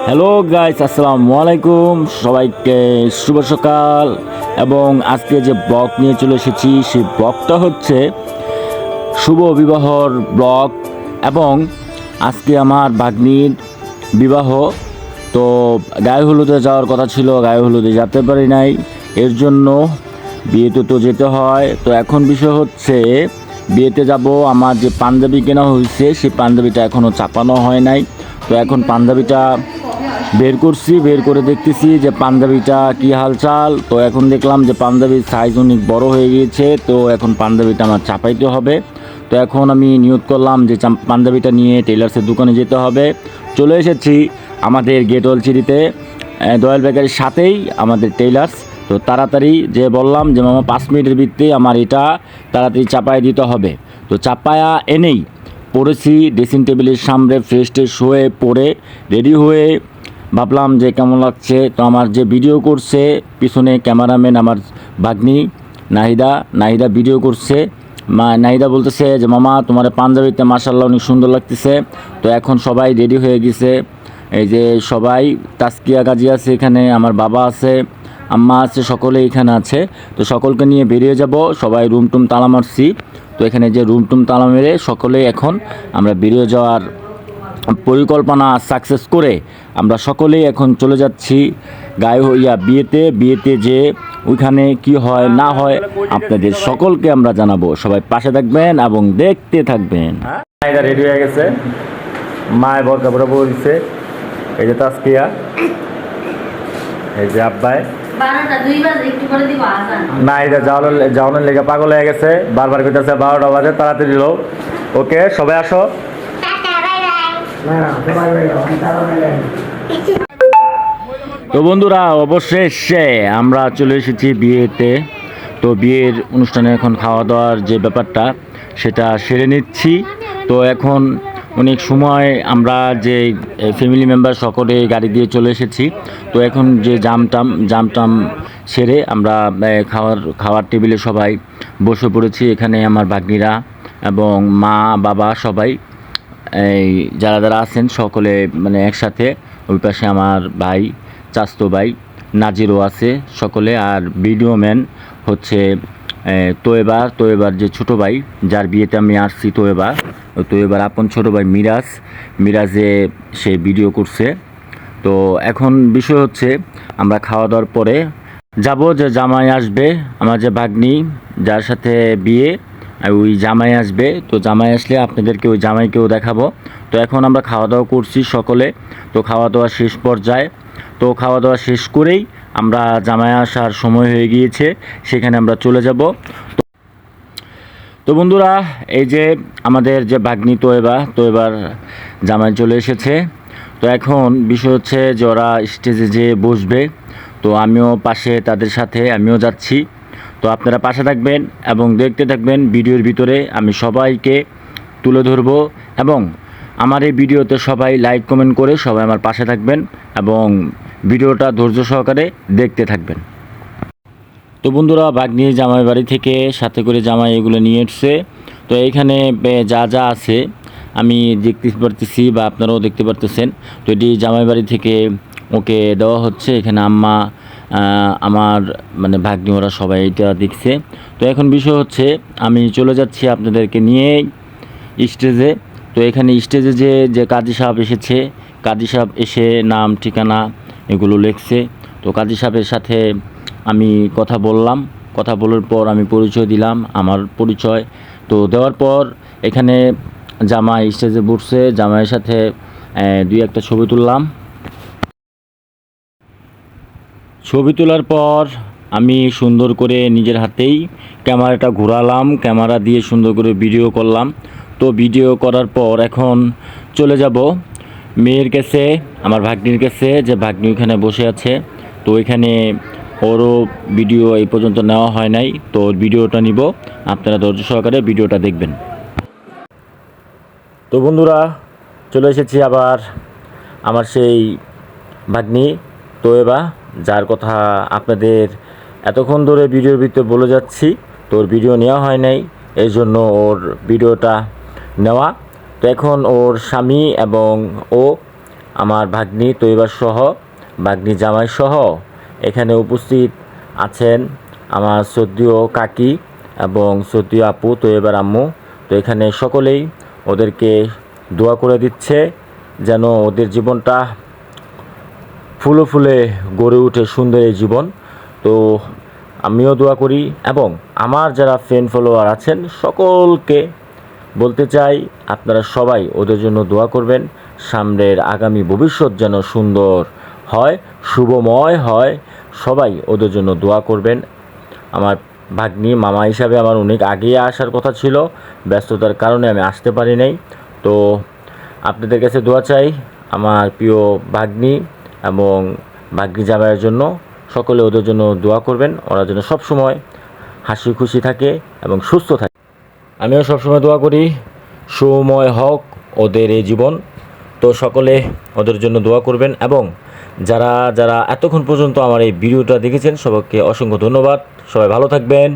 Hello guys, আসসালামু আলাইকুম। সবাইকে শুভ সকাল। এবং আজকে যে ব্লগ নিয়ে চলে এসেছি সেই ব্লগটা হচ্ছে শুভ বিবাহর ব্লগ। এবং আজকে আমার ভাগ্নির বিবাহ, তো গায়ে হলুদে যাওয়ার কথা ছিল, গায়ে হলুদে যেতে পারি নাই। এর জন্য বিয়েতে তো যেতে হয়। তো এখন বিষয় হচ্ছে বিয়েতে যাব। আমার যে পাঞ্জাবি কেনা হয়েছে সেই পাঞ্জাবিটা এখনও চাপানো হয় নাই। তো এখন পাঞ্জাবিটা বের করছি, বের করে দেখতেছি যে পাঞ্জাবিটা কী হালচাল। তো এখন দেখলাম যে পাঞ্জাবির সাইজ অনেক বড় হয়ে গিয়েছে। তো এখন পাঞ্জাবিটা আমার চাপাইতে হবে। তো এখন আমি নিয়ত করলাম যে পাঞ্জাবিটা নিয়ে টেলার্সের দোকানে যেতে হবে। চলে এসেছি আমাদের গেটওয়ালচিরিতে, দয়াল বেকারির সাথেই আমাদের টেইলার্স। তো তাড়াতাড়ি যে বললাম যে মামা 5 মিনিটের ভিত্তি আমার এটা তাড়াতাড়ি চাপায় দিতে হবে। তো চাপায়া এনেই পড়েছি ড্রেসিং টেবিলের সামনে, ফ্রেশ ট্রেশ হয়ে পড়ে রেডি হয়ে ভাবলাম যে কেমন লাগছে। তো আমার যে ভিডিও করছে পিছনে ক্যামেরাম্যান আমার ভাগ্নি নাহিদা ভিডিও করছে। নাহিদা বলতেছে যে মামা তোমার পাঞ্জাবিতে মাশাআল্লাহ অনেক সুন্দর লাগতেছে। তো এখন সবাই রেডি হয়ে গেছে, এই যে সবাই, তাসকিয়া গাজী আছে এখানে, আমার বাবা আছে, আম্মা আছে, সকলে এখানে আছে। তো সকলকে নিয়ে বেরিয়ে যাব। সবাই রুম টুম তালা মারছি। তো এখানে যে রুম টুম তালা মেরে সকলে এখন আমরা বেরিয়ে যাওয়ার পরিকল্পনা সাকসেস করে আমরা সকলেই এখন চলে যাচ্ছি বিয়েতে যে ওইখানে কি হয় না হয় আপনাদের সকলকে আমরা জানাবো। সবাই পাশে থাকবেন এবং দেখতে থাকবেন। এটা রেডি হয়ে গেছে, মায় বর কাপড় বলছে, এই যে তাসকিয়া, এই যে আব্বাই। না এটা যাওয়ানোর লেগে পাগল হয়ে গেছে, বারবার কইতেছে 12টা বাজে, তাড়াতাড়ি দিল। ওকে সবাই আসো। তো বন্ধুরা, অবশেষে আমরা চলে এসেছি বিয়েতে। তো বিয়ের অনুষ্ঠানে এখন খাওয়া দাওয়ার যে ব্যাপারটা সেটা সেরে নিচ্ছি। তো এখন অনেক সময় আমরা যে ফ্যামিলি মেম্বার সকলে গাড়ি দিয়ে চলে এসেছি। তো এখন যে জামটাম সেরে আমরা খাওয়ার টেবিলে সবাই বসে পড়েছি। এখানে আমার ভাগ্নিরা এবং মা বাবা সবাই, এই যারা আছেন সকলে মানে একসাথে। ওই পাশে আমার ভাই, চাচতো ভাই নাজিরও আছে সকলে। আর ভিডিও ম্যান হচ্ছে তোয়েবার যে ছোটো ভাই, যার বিয়েতে আমি আসছি, তোয়েবার আপন ছোটো ভাই মিরাজে সে ভিডিও করছে। তো এখন বিষয় হচ্ছে আমরা খাওয়া দাওয়ার পরে যাব, যে জামাই আসবে, আমার যে ভাগ্নি যার সাথে বিয়ে, ওই জামাই আসবে। তো জামাই আসলে আপনাদেরকে ওই জামাইকেও দেখাবো। তো এখন আমরা খাওয়া দাওয়া করছি সকলে। তো খাওয়া দাওয়া শেষ পর্যায়ে, তো খাওয়া দাওয়া শেষ করেই আমরা জামাই আসার সময় হয়ে গিয়েছে, সেখানে আমরা চলে যাব। তো বন্ধুরা, এই যে আমাদের যে ভাগ্নি তোয়েবার জামাই চলে এসেছে। তো এখন বিষয় হচ্ছে যে ওরা স্টেজে যে বসবে। তো আমিও পাশে তাদের সাথে আমিও যাচ্ছি। তো আপনারা পাশে থাকবেন এবং দেখতে থাকবেন। ভিডিওর ভিতরে আমি সবাইকে তুলে ধরব এবং আমার এই ভিডিওতে সবাই লাইক কমেন্ট করে সবাই আমার পাশে থাকবেন এবং ভিডিওটা ধৈর্য সহকারে দেখতে থাকবেন। তো বন্ধুরা, ভাগ্নি জামাই বাড়ি থেকে সাথে করে জামাই এগুলো নিয়ে এসছে। তো এইখানে যা আছে আমি দেখতে পারতেছি বা আপনারাও দেখতে পারতেছেন। তো এটি জামাই বাড়ি থেকে ওকে দেওয়া হচ্ছে। এখানে আম্মা, আমার মানে ভাগ্নি, ওরা সবাই এটা দেখছে। তো এখন বিষয় হচ্ছে আমি চলে যাচ্ছি আপনাদেরকে নিয়ে স্টেজে। তো এখানে স্টেজে যে কাজী সাহেব এসেছে, কাজী সাহেব এসে নাম ঠিকানা এগুলো লিখছে। তো কাজী সাহেবের সাথে আমি কথা বলার পর আমি পরিচয় দিলাম, আমার পরিচয়। তো দেওয়ার পর এখানে জামাই স্টেজে বসছে, জামাইয়ের সাথে 2-1টা ছবি তুললাম। ছবি তোলার পর আমি সুন্দর করে নিজের হাতেই ক্যামেরাটা ঘোরালাম, ক্যামেরা দিয়ে সুন্দর করে ভিডিও করলাম। তো ভিডিও করার পর এখন চলে যাব মেয়ের কাছে, আমার ভাগ্নির কাছে, যে ভাগ্নি ওইখানে বসে আছে। তো ওইখানে ওরও ভিডিও এই পর্যন্ত নেওয়া হয় নাই। তো ওর ভিডিওটা নিব, আপনারা ধৈর্য সহকারে ভিডিওটা দেখবেন। তো বন্ধুরা, চলে এসেছি আবার আমার সেই ভাগ্নি তোয়েবা, যার কথা আপনাদের এতক্ষণ ধরে ভিডিওর ভিতরে বলে যাচ্ছি। তো ওর ভিডিও নেওয়া হয় নাই, এই জন্য ওর ভিডিওটা নেওয়া। তো এখন ওর স্বামী এবং ও আমার ভাগ্নি তৈবার সহ ভাগ্নি জামাই সহ এখানে উপস্থিত আছেন আমার শ্রদ্ধেয় কাকি এবং শ্রদ্ধেয় আপু তৈবার আম্মু। তো এখানে সকলেই ওদেরকে দোয়া করে দিচ্ছে যেন ওদের জীবনটা ফুলে ফুলে গড়ে ওঠে সুন্দর এই জীবন। তো আমিও দোয়া করি এবং আমার যারা ফ্রেন্ড ফলোয়ার আছেন সকলকে বলতে চাই আপনারা সবাই ওদের জন্য দোয়া করবেন, সামনের আগামী ভবিষ্যৎ যেন সুন্দর হয়, শুভময় হয়। সবাই ওদের জন্য দোয়া করবেন। আমার ভাগ্নি মামা হিসাবে আমার অনেক আগেই আসার কথা ছিল, ব্যস্ততার কারণে আমি আসতে পারি নাই। তো আপনাদের কাছে দোয়া চাই আমার প্রিয় ভাগ্নি এবং ভাগ্নি জামাইয়ের জন্য। সকলে ওদের জন্য দোয়া করবেন, ওরা যেন সবসময় হাসি খুশি থাকে এবং সুস্থ থাকে। আমিও সবসময় দোয়া করি সুময় হোক ওদের এই জীবন। তো সকলে ওদের জন্য দোয়া করবেন এবং যারা যারা এতক্ষণ পর্যন্ত আমার এই ভিডিওটা দেখেছেন সবাইকে অসংখ্য ধন্যবাদ। সবাই ভালো থাকবেন।